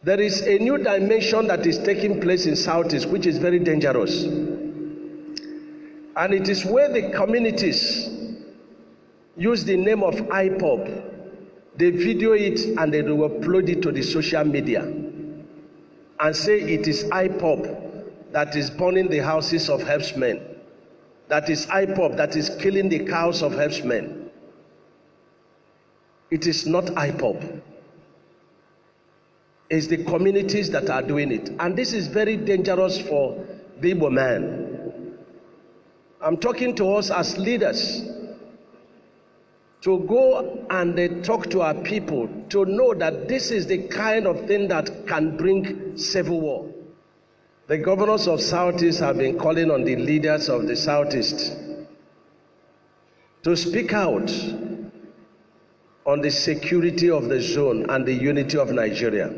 There is a new dimension that is taking place in Southeast, which is very dangerous. And it is where the communities use the name of IPOB. They video it and they will upload it to the social media and say it is IPOB that is burning the houses of herdsmen. That is IPOB that is killing the cows of herdsmen. It is not IPOB. It's the communities that are doing it. And this is very dangerous for the Igbo man. I'm talking to us as leaders to go and talk to our people to know that this is the kind of thing that can bring civil war. The governors of Southeast have been calling on the leaders of the Southeast to speak out on the security of the zone and the unity of Nigeria.